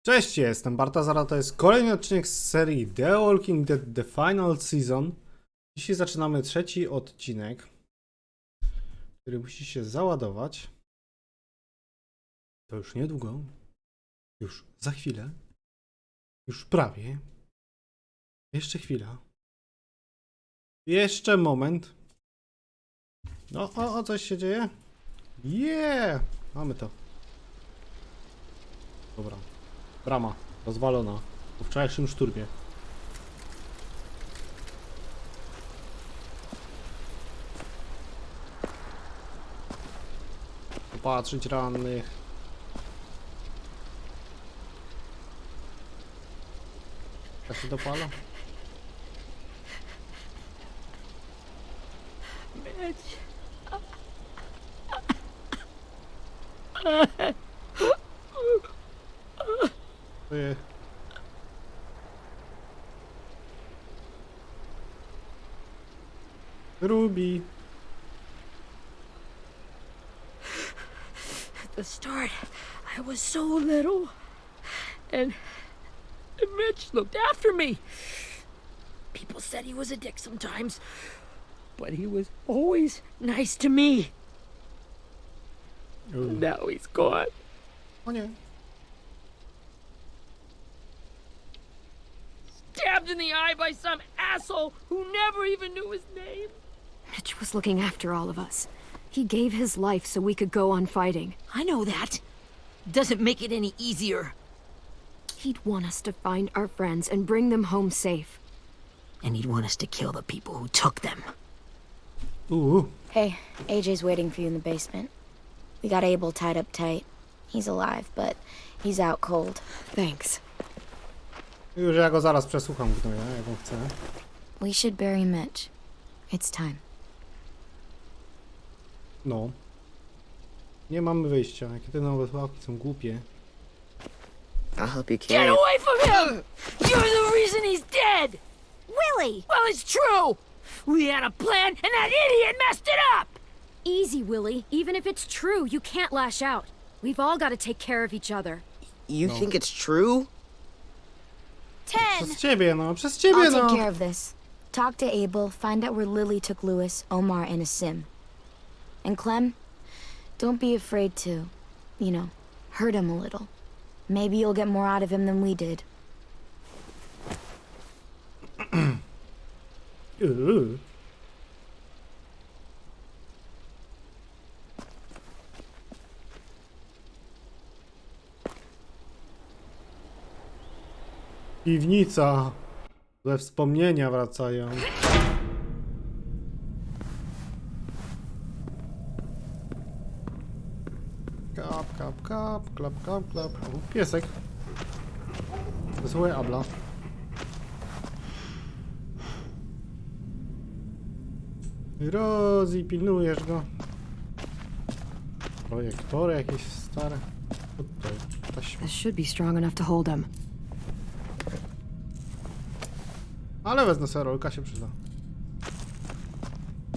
Cześć, jestem Bartazar, a to jest kolejny odcinek z serii The Walking Dead The Final Season. Dzisiaj zaczynamy trzeci odcinek, który musi się załadować. To już niedługo, już za chwilę, już prawie. Jeszcze chwila. Jeszcze moment. O, coś się dzieje? Mamy to. Dobra. Brama rozwalona po wczorajszym szturmie. Popatrzeć rannych. Jak się dopala? Ojej. Ruby. At the start, I was so little, and Mitch looked after me. People said he was a dick sometimes, but he was always nice to me. Now he's gone. O nie. Stabbed in the eye by some asshole who never even knew his name. Mitch was looking after all of us. He gave his life so we could go on fighting. I know that. Doesn't make it any easier. He'd want us to find our friends and bring them home safe. And he'd want us to kill the people who took them. Ooh. Hey, AJ's waiting for you in the basement. We got Abel tied up tight. He's alive, but he's out cold. Thanks. Już ja go zaraz przesłucham, gnoja, jak on chce. We should bury Mitch. It's time. No. Nie mamy wyjścia. Jakie te nowe łapki są głupie. I'll help you Get carry it. away from him! You're the reason he's dead! Willie! Well, it's true! We had a plan, and that idiot messed it up! Easy, Willie. Even if it's true, you can't lash out. We've all got to take care of each other. You No. think it's true? 10! Przez ciebie, no. Przez ciebie, I'll no. take care of this. Talk to Abel, find out where Lily took Lewis, Omar, and Asim. And Clem, don't be afraid to, hurt him a little. Maybe you'll get more out of him than we did. Piwnica. Złe wspomnienia wracają. Kap, kap, kap, klap, klap, klap. O, piesek. Złe Abla. Rozi, pilnujesz go. Projektory jakieś stare. Co to jest? Taśma. This should be strong enough to hold him. Ale wezmę sobie rolka, się przyda.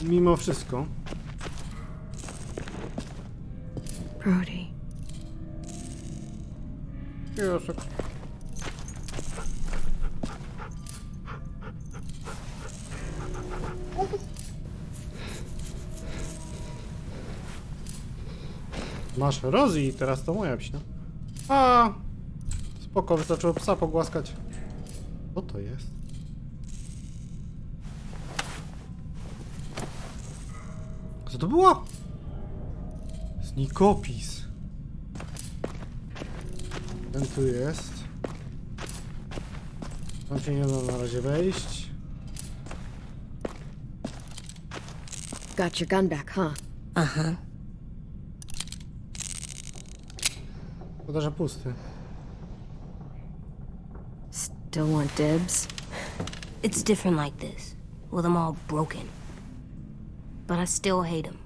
Mimo wszystko. Brody. Piesek. Masz Rozi, teraz to moja psia. A, spoko, wystarczyło psa pogłaskać. Co to jest? Co to było? Znikopis. Ten tu jest. Tam się nie da na razie wejść. Got your gun back, huh? Uh-huh. Szkoda, że pusty. Still want dibs? It's different like this, with them all broken. But I still hate them.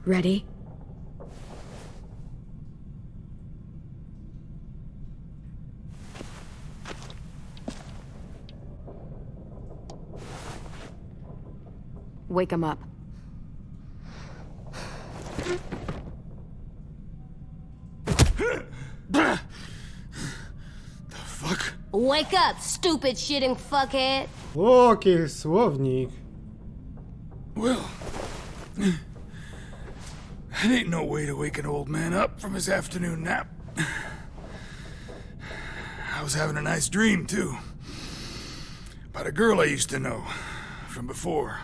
Ready? Wake him up. The fuck? Wake up, stupid shitting fuckhead. O, jaki słownik. Well, that ain't no way to wake an old man up from his afternoon nap. I was having a nice dream, too. About a girl I used to know from before.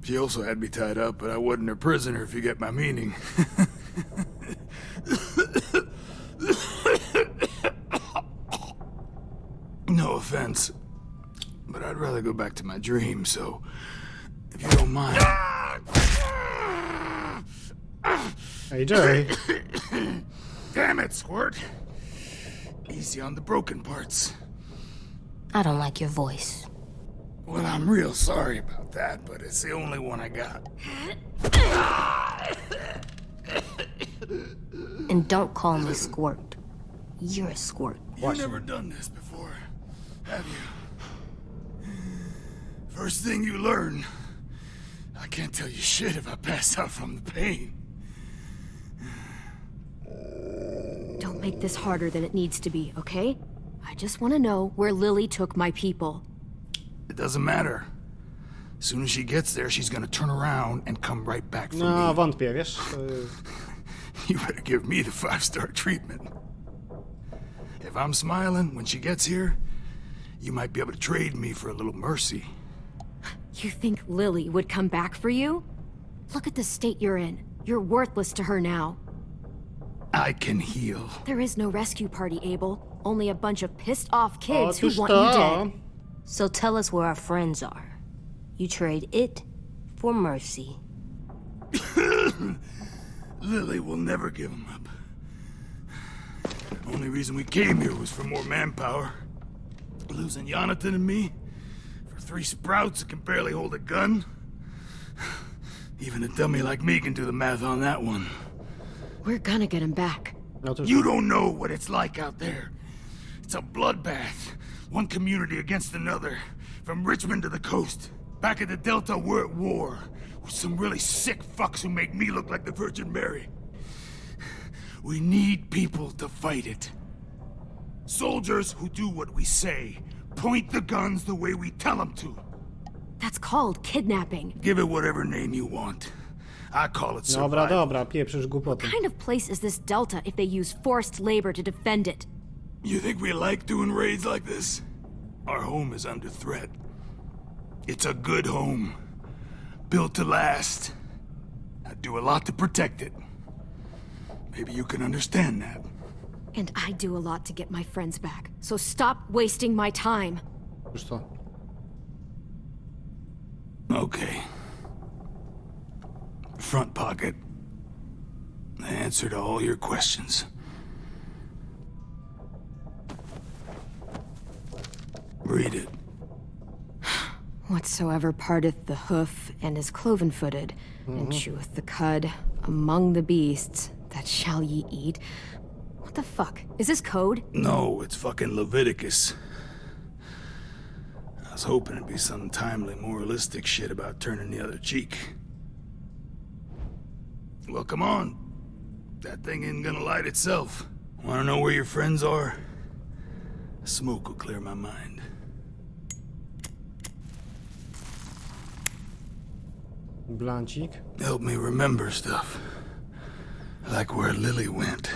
She also had me tied up, but I wasn't her prisoner, if you get my meaning. No offense, but I'd rather go back to my dream, so if you don't mind. AJ. Damn it, Squirt. Easy on the broken parts. I don't like your voice. Well, I'm real sorry about that, but it's the only one I got. And don't call me Squirt. You're a squirt. You've never done this before, have you? First thing you learn, I can't tell you shit if I pass out from the pain. Don't make this harder than it needs to be, okay? I just want to know where Lily took my people. It doesn't matter. As soon as she gets there, she's gonna turn around and come right back for No, me. wątpię, wiesz? To jest... You better give me the 5-star treatment. If I'm smiling when she gets here, you might be able to trade me for a little mercy. You think Lily would come back for you? Look at the state you're in. You're worthless to her now. I can heal. There is no rescue party, Abel. Only a bunch of pissed-off kids who Otóż want you dead. So tell us where our friends are. You trade it for mercy. Lily will never give him up. Only reason we came here was for more manpower. Losing Jonathan and me for 3 sprouts that can barely hold a gun. Even a dummy like me can do the math on that one. We're gonna get him back. Otóż... You don't know what it's like out there. It's a bloodbath. One community against another. From Richmond to the coast. Back at the Delta, we're at war. With some really sick fucks who make me look like the Virgin Mary. We need people to fight it. Soldiers who do what we say. Point the guns the way we tell them to. That's called kidnapping. Give it whatever name you want. I call it survival. Dobra, dobra, pieprzysz głupoty. What kind of place is this Delta if they use forced labor to defend it? You think we like doing raids like this? Our home is under threat. It's a good home. Built to last. I do a lot to protect it. Maybe you can understand that. And I do a lot to get my friends back. So stop wasting my time. Już to. Okay. Front pocket. The answer to all your questions. Read it. Whatsoever parteth the hoof and is cloven-footed, and cheweth the cud among the beasts, that shall ye eat. What the fuck? Is this code? No, it's fucking Leviticus. I was hoping it'd be some timely, moralistic shit about turning the other cheek. Well, come on. That thing ain't gonna light itself. Wanna know where your friends are? Smoke will clear my mind. Blancik. Help me remember stuff. Like where Lily went.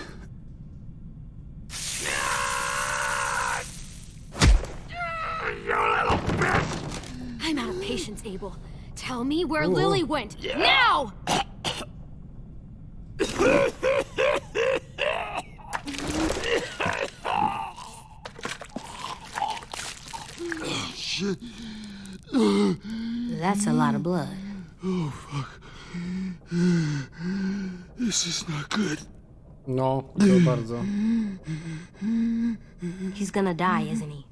I'm out of patience, Abel. Tell me where Lily went. Now! Shit. That's a lot of blood. Oh, fuck. This is not good. No, to bardzo. He's gonna die, isn't he?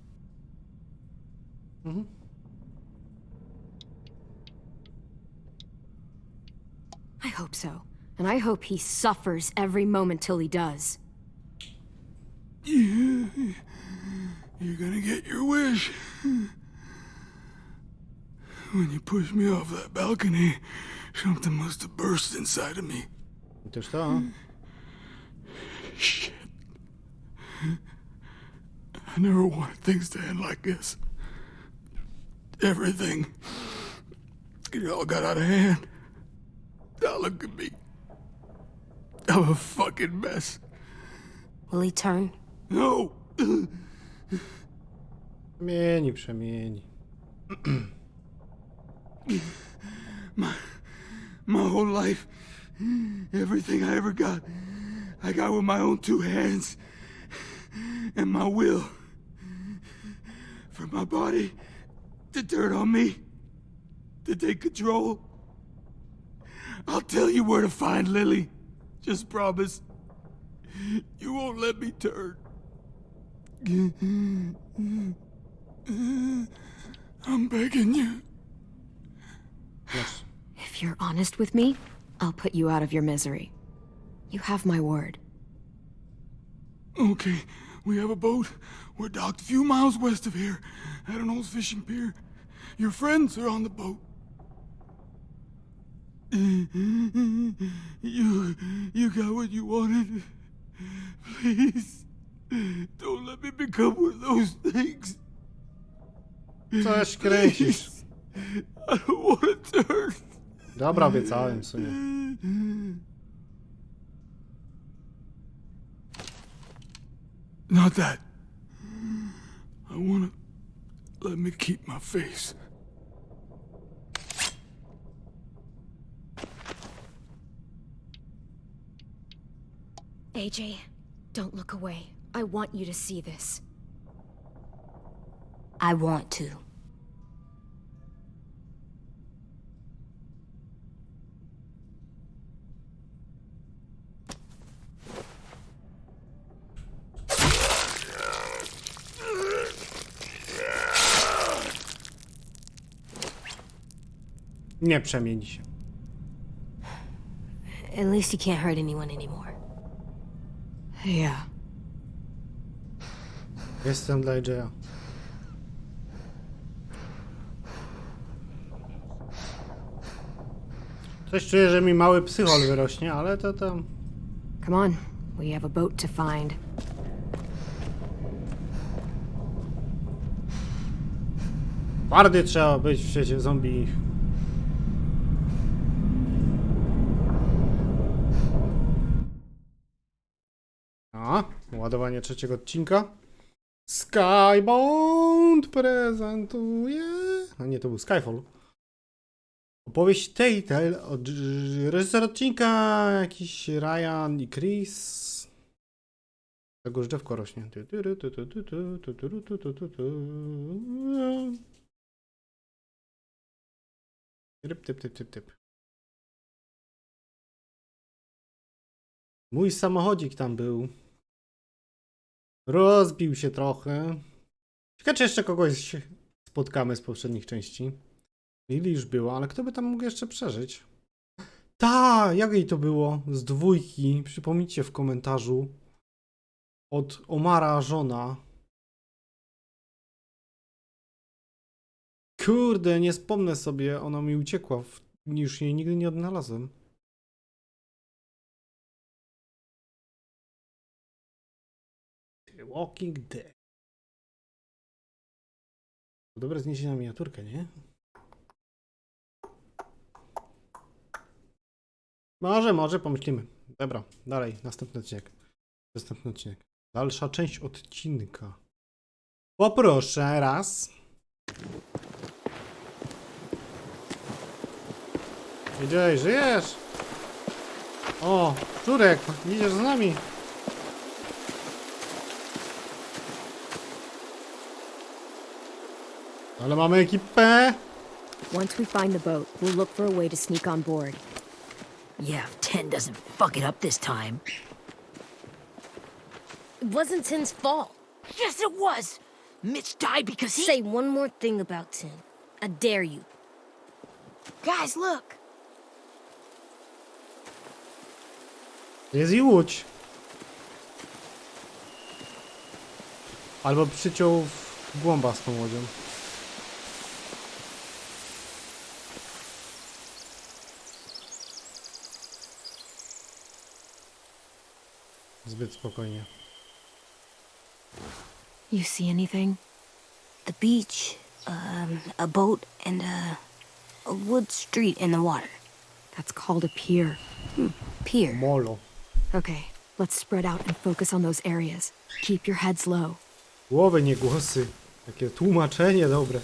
I hope so. And I hope he suffers every moment till he does. You're gonna get your wish. When you pushed me off that balcony, something must have burst inside of me. Otóż to. Shit. I never wanted things to end like this. Everything. It all got out of hand. Now look at me. I'm a fucking mess. Will he turn? No! Przemieni, przemieni. My whole life, everything I ever got, I got with my own two hands and my will. For my body to turn on me, to take control. I'll tell you where to find Lily. Just promise. You won't let me turn. I'm begging you. Yes. If you're honest with me, I'll put you out of your misery. You have my word. Okay, we have a boat. We're docked a few miles west of here, at an old fishing pier. Your friends are on the boat. You got what you wanted. Please, don't let me become one of those things. Coś kręcisz. I don't want to turn. Dobra, obiecałem w sumie. Not that. I wanna let me keep my face. AJ, don't look away. I want you to see this. I want to. Nie przemieni się. At least he can't hurt anyone anymore. Yeah. Jestem dla AJ'a. Coś czuję, że mi mały psychol wyrośnie, ale to tam... Come on. We have a boat to find. Twardy trzeba być w świecie zombie. A, ładowanie trzeciego odcinka. Skybound prezentuje... A nie, to był Skyfall. Opowieść Telltale od reżyser odcinka jakiś Ryan i Chris. Tego już drzewko rośnie. Ryp, typ, typ, typ, typ. Mój samochodzik tam był. Rozbił się trochę. Ciekawe, czy jeszcze kogoś spotkamy z poprzednich części. Lili już było, ale kto by tam mógł jeszcze przeżyć? Ta, jak jej to było? Z dwójki. Przypomnijcie w komentarzu. Od Omara żona. Kurde, nie wspomnę sobie. Ona mi uciekła. Już jej nigdy nie odnalazłem. The Walking Dead. Dobre zniesienie na miniaturkę, nie? Może pomyślimy. Dobra, dalej, następny odcinek. Następny odcinek. Dalsza część odcinka. Poproszę raz. Wiedziałeś, żyjesz? O, Czurek, idziesz z nami. Ale mamy ekipę. Once we find the boat, we'll look for a way to sneak on board. Yeah, if 10 doesn't fuck it up this time. It wasn't Tin's fault. Yes, it was! Mitch died because he... Say one more thing about Tin. I dare you. Guys, look. Jest i łódź. Albo przyciął w głąba z tą łodzią. Zbyt spokojnie. You see anything? The beach, a boat, and a wood street in the water. That's called a pier. Pier. Molo. Okay, let's spread out and focus on those areas. Keep your heads low. Głowy, nie głosy. Takie tłumaczenie dobre.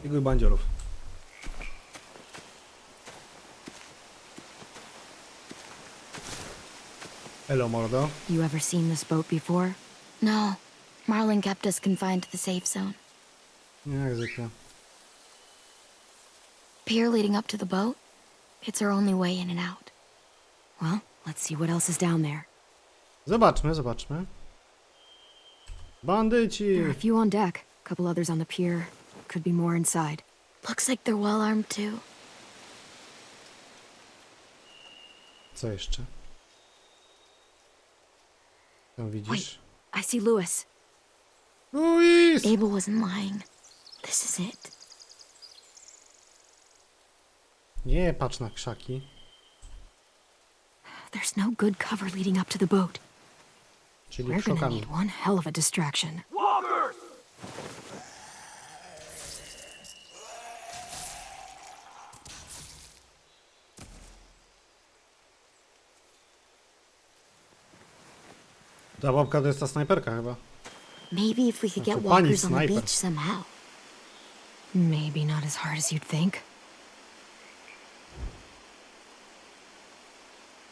Piguj bandziorów. Elo, mordo. You ever seen this boat before? No. Marlin kept us confined to the safe zone. Jak zwykle. Pier leading up to the boat? It's our only way in and out. Well, let's see what else is down there. Zobaczmy, zobaczmy. Bandyci! There are a few on deck, a couple others on the pier. Could be more inside. Looks like they're well armed too. Co jeszcze? Tam widzisz? I see Lewis. Luis! Abel wasn't lying. This is it. Nie patrz na krzaki. There's no good cover leading up to the boat. Czyli We're gonna krzakami. need one hell of a distraction. Ta babka to jest ta snajperka chyba. Maybe if we could get Znaczy, pani walkers on the sniper. beach somehow. Maybe not as hard as you'd think.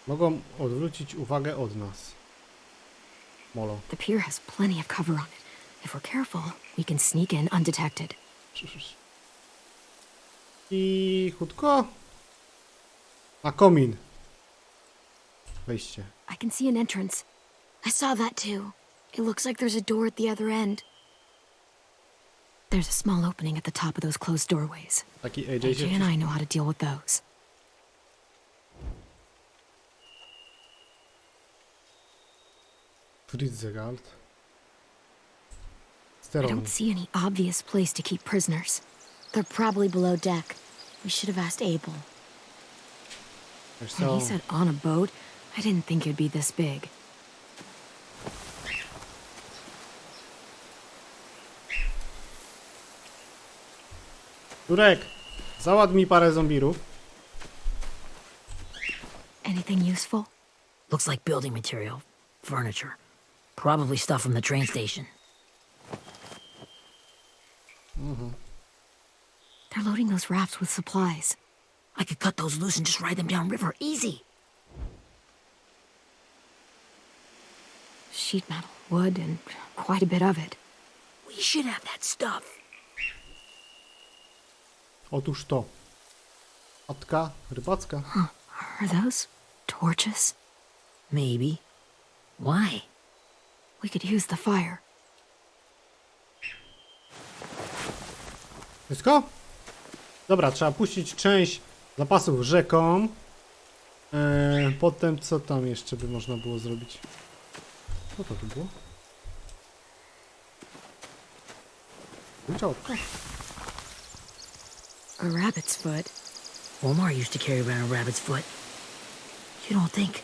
Mogą odwrócić uwagę od nas. Molo. The pier has plenty of cover on it. If we're careful, we can sneak in undetected. I chutko. A komin. Wejście. I can see an entrance. I saw that too. It looks like there's a door at the other end. There's a small opening at the top of those closed doorways. Taki AJ AJ się and I know how to deal with those. Fritzegald. I Steron. don't see any obvious place to keep prisoners. They're probably below deck. We should have asked Abel. Wiesz When co? he said on a boat, I didn't think it'd be this big. Turek, załatw mi parę zombirów. Anything useful? Looks like building material. Furniture. Probably stuff from the train station. They're loading those rafts with supplies. I could cut those loose and just ride them downriver. Easy. Sheet metal, wood, and quite a bit of it. We should have that stuff. Otóż to. Chatka rybacka. Are those torches? Maybe. Why? We could use the fire. Wszystko? Dobra, trzeba puścić część zapasów rzeką. Potem co tam jeszcze by można było zrobić? Co to tu było? Uciałka. A rabbit's foot. Omar used to carry around a rabbit's foot. You don't think?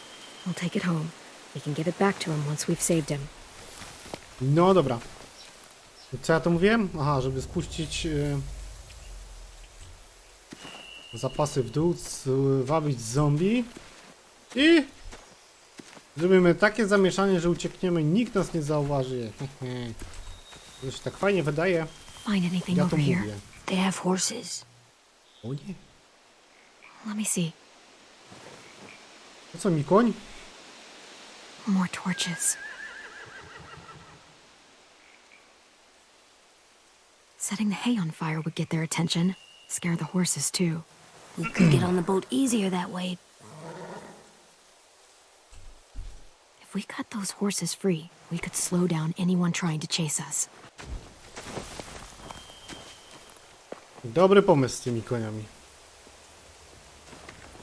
We'll take it home. We can give it back to him once we've saved him. No dobra. Co ja to mówiłem? Aha, żeby spuścić zapasy w dół, wabić zombie i zrobimy takie zamieszanie, że uciekniemy, nikt nas nie zauważy. To się tak fajnie wydaje. Find anything Ja to over here? mówię. They have horses. O nie. Let me see. To co, mi koń? More torches. Setting the hay on fire would get their attention. Scare the horses, too. We could get on the boat easier that way. If we cut those horses free, we could slow down anyone trying to chase us. Dobry pomysł z tymi koniami.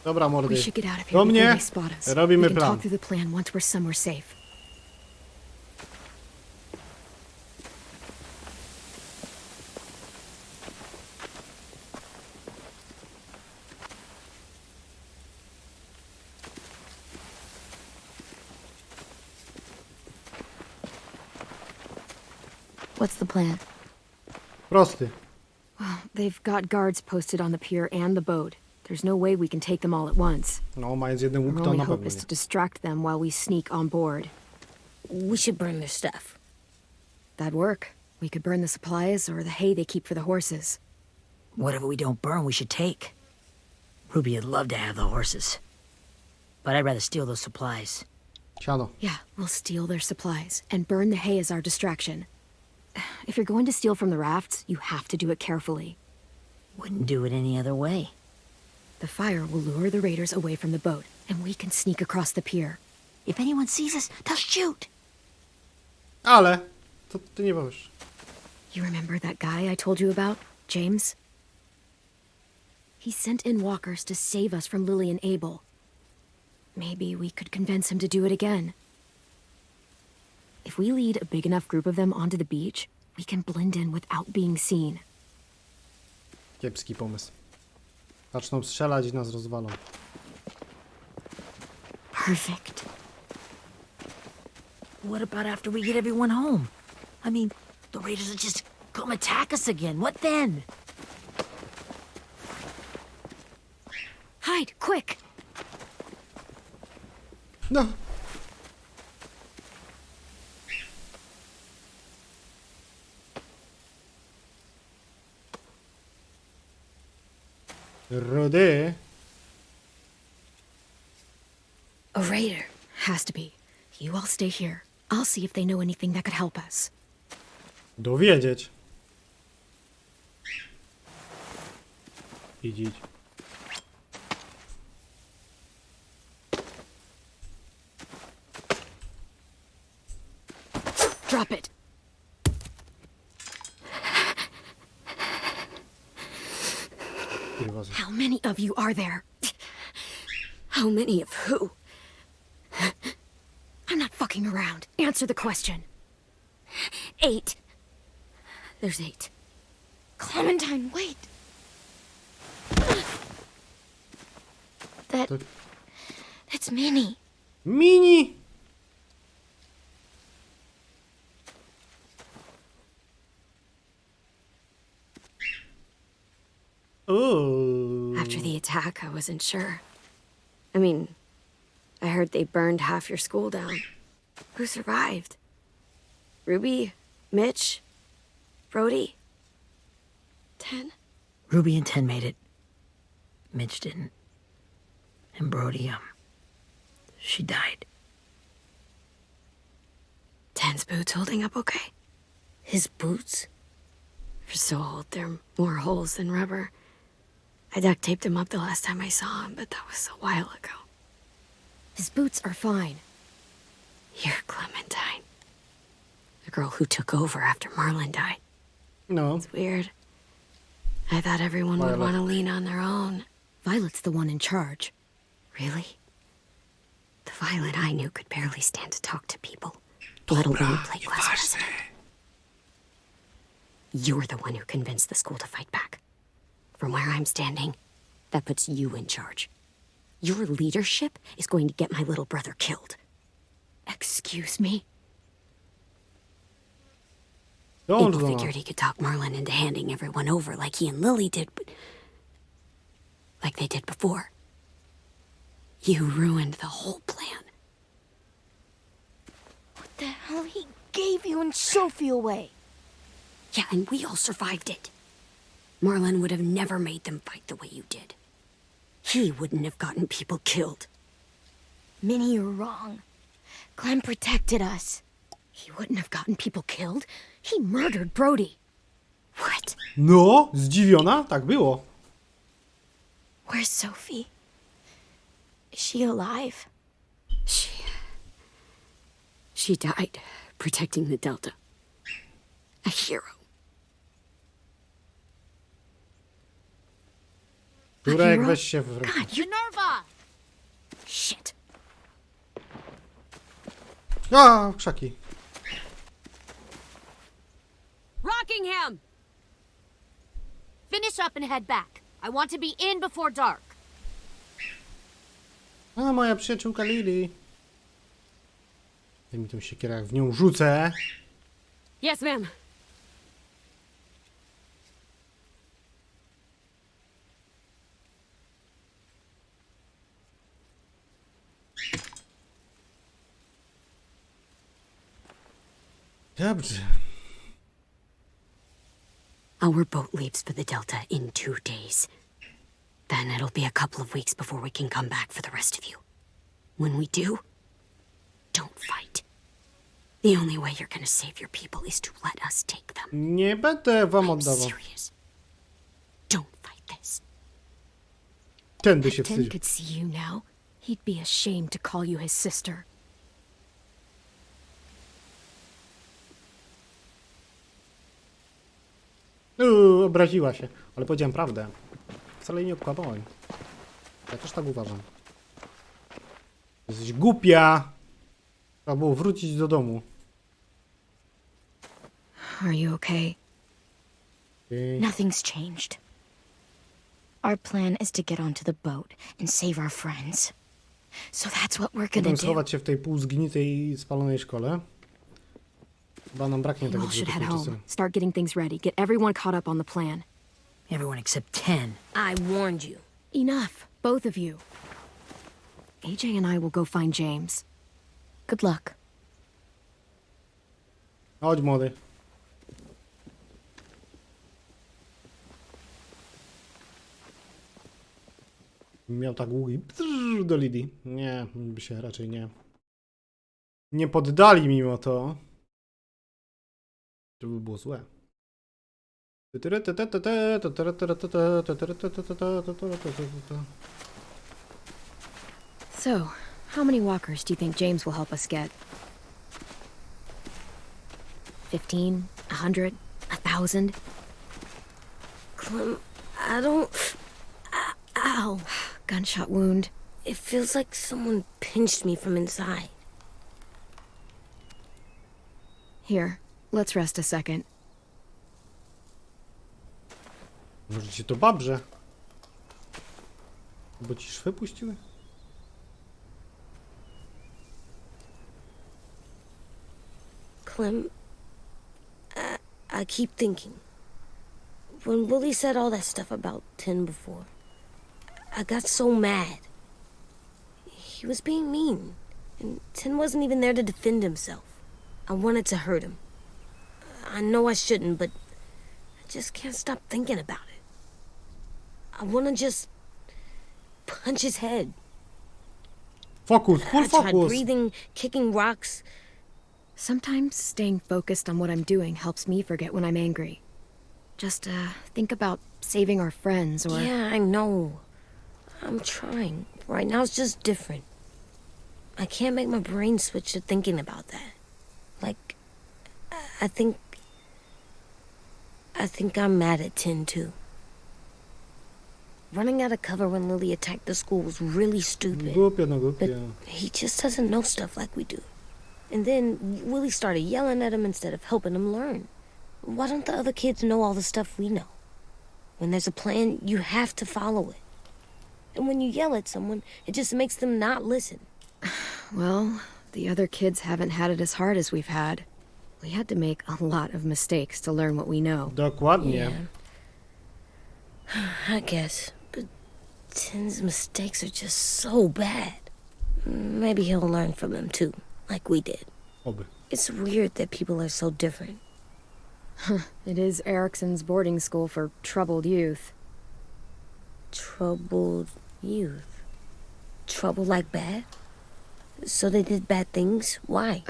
Dobra, mordy. We should get out of Do here before mnie. they spot us. Robimy We can plan. talk through the plan once we're somewhere safe. What's the plan? Prosty. They've got guards posted on the pier and the boat. There's no way we can take them all at once. No, mając jeden łuk, Our to only na hope pewno is nie. to distract them while we sneak on board. We should burn their stuff. That'd work. We could burn the supplies or the hay they keep for the horses. Whatever we don't burn, we should take. Ruby would love to have the horses. But I'd rather steal those supplies. Siano. Yeah, we'll steal their supplies and burn the hay as our distraction. If you're going to steal from the rafts, you have to do it carefully. Wouldn't do it any other way. The fire will lure the raiders away from the boat, and we can sneak across the pier. If anyone sees us, they'll shoot. Ale, to ty nie powiesz. You remember that guy I told you about, James? He sent in walkers to save us from Lily and Abel. Maybe we could convince him to do it again. If we lead a big enough group of them onto the beach, we can blend in without being seen. Kiepski pomysł. Zaczną strzelać i nas rozwalą. Perfect. What about after we get everyone home? I mean, the raiders will just come attack us again. What then? Hide, quick! No. Rudy. A raider. Has to be. You all stay here. I'll see if they know anything that could help us. Dowiedzieć. Idź. Drop it. Kurwa, How many of you are there? How many of who? I'm not fucking around. Answer the question. 8. There's 8. Clementine, wait. That's Minnie. Mini! Oh. After the attack, I wasn't sure. I mean, I heard they burned half your school down. Who survived? Ruby? Mitch? Brody? 10? Ruby and 10 made it. Mitch didn't. And Brody, she died. 10's boots holding up okay? His boots? They're so old, there are more holes than rubber. I duct taped him up the last time I saw him, but that was a while ago. His boots are fine. You're Clementine. The girl who took over after Marlon died. No. It's weird. I thought everyone would Violet. want to lean on their own. Violet's the one in charge. Really? The Violet I knew could barely stand to talk to people, let alone play class president. You're the one who convinced the school to fight back. From where I'm standing, that puts you in charge. Your leadership is going to get my little brother killed. Excuse me? Don't Abel do figured he could talk Marlon into handing everyone over like he and Lily did, but like they did before. You ruined the whole plan. What the hell? He gave you and Sophie away. Yeah, and we all survived it. Marlon would have never made them fight the way you did. He wouldn't have gotten people killed. Minnie, you're wrong. Clem protected us. He wouldn't have gotten people killed. He murdered Brody. What? No, zdziwiona? Tak było. Where's Sophie? Is she alive? She died protecting the Delta. A hero. Jurek, weź się w rękę. God, Minerva! Shit. A, krzaki. Rockingham! Finish up and head back. I want to be in before dark. A, moja przyjaciółka Lily. Daj mi tą siekierę, jak w nią rzucę. Yes, ma'am. Dobrze. Our boat leaves for the Delta in 2 days. Then it'll be a couple of weeks before we can come back for the rest of you. When we do, don't fight. The only way you're gonna save your people is to let us take them. Nie będę wam I'm oddawał. serious. Don't fight this. Tędy się If Tim wstydzi. could see you now, he'd be ashamed to call you his sister. Obraziła się, ale powiedziałem prawdę. Wcale jej nie okłamałem. Ja też tak uważam. Jesteś głupia! Trzeba było wrócić do domu. Are you okay? Nothing's changed. Our plan is to get onto the boat and save our friends. So that's what we're gonna Potem do. schować się w tej półzgnitej, spalonej szkole. Chyba nam braknie You tego all should head dużo home. czasu. Start getting things ready. Get everyone caught up on the plan. Everyone except 10. I warned you. Enough, both of you. AJ and I will go find James. Good luck. Chodź, młody. Miał tak długi do Lidii. Nie, by się raczej nie poddali mimo to. To by było złe. So, how many walkers do you think James will help us get? 15? 100? 1,000? Clem, I don't... Ow. Gunshot wound. It feels like someone pinched me from inside. Here, let's rest a second. Może cię to babrze? Bo ci szwy puściły? Clem, I keep thinking. When Willie said all that stuff about 10 before, I got so mad. He was being mean, and 10 wasn't even there to defend himself. I wanted to hurt him. I know I shouldn't, but I just can't stop thinking about it. I want to just punch his head. Fokus, full I tried fokus! breathing, kicking rocks. Sometimes staying focused on what I'm doing helps me forget when I'm angry. Just, think about saving our friends or... Yeah, I know. I'm trying. Right now it's just different. I can't make my brain switch to thinking about that. Like, I think I'm mad at 10 too. Running out of cover when Lily attacked the school was really stupid. Głupio, no But głupio. he just doesn't know stuff like we do. And then Willie started yelling at him instead of helping him learn. Why don't the other kids know all the stuff we know? When there's a plan, you have to follow it. And when you yell at someone, it just makes them not listen. Well, the other kids haven't had it as hard as we've had. We had to make a lot of mistakes to learn what we know. Dokładnie. I guess. But Tim's mistakes are just so bad. Maybe he'll learn from them too, like we did. Oby. It's weird that people are so different. It is Erickson's boarding school for troubled youth. Troubled youth. Trouble like bad? So they did bad things? Why?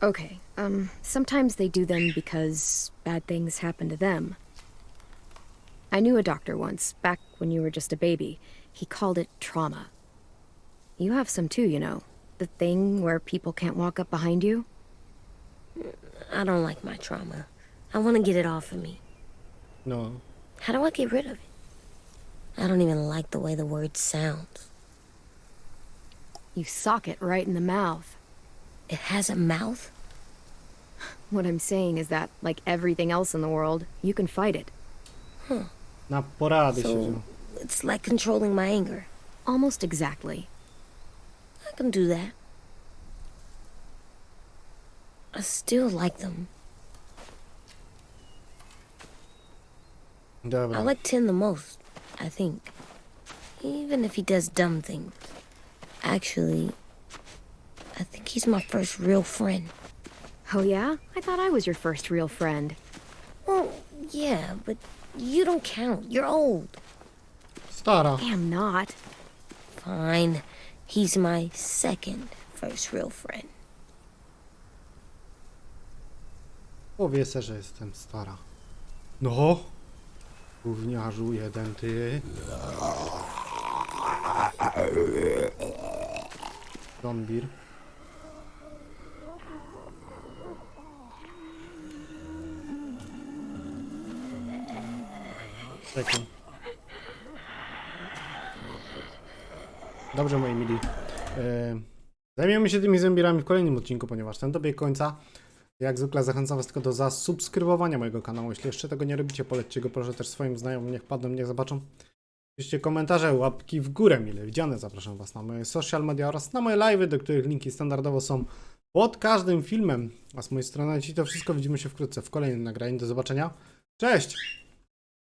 Okay, sometimes they do them because bad things happen to them. I knew a doctor once, back when you were just a baby. He called it trauma. You have some too, you know. The thing where people can't walk up behind you. I don't like my trauma. I want to get it off of me. No. How do I get rid of it? I don't even like the way the word sounds. You sock it right in the mouth. It has a mouth? What I'm saying is that, like everything else in the world, you can fight it. Na porady się So wziął. it's like controlling my anger. Almost exactly. I can do that. I still like them. Dobra. I like Tin the most, I think. Even if he does dumb things. Actually, I think he's my first real friend. Oh yeah? I thought I was your first real friend. Well, yeah, but you don't count. You're old. Stara. I am not. Fine. He's my second first real friend. Powie se, że jestem stara. No. Gówniarzu jeden ty. Zombir. Czekaj. Dobrze, moi mili. Zajmiemy się tymi zombirami w kolejnym odcinku, ponieważ ten dobiegł końca. Jak zwykle zachęcam was tylko do zasubskrybowania mojego kanału. Jeśli jeszcze tego nie robicie, polećcie go proszę też swoim znajomym, niech padną, niech zobaczą. Piszcie komentarze, łapki w górę, mile widziane. Zapraszam was na moje social media oraz na moje live'y, do których linki standardowo są pod każdym filmem. A z mojej strony to wszystko. Widzimy się wkrótce w kolejnym nagraniu. Do zobaczenia. Cześć!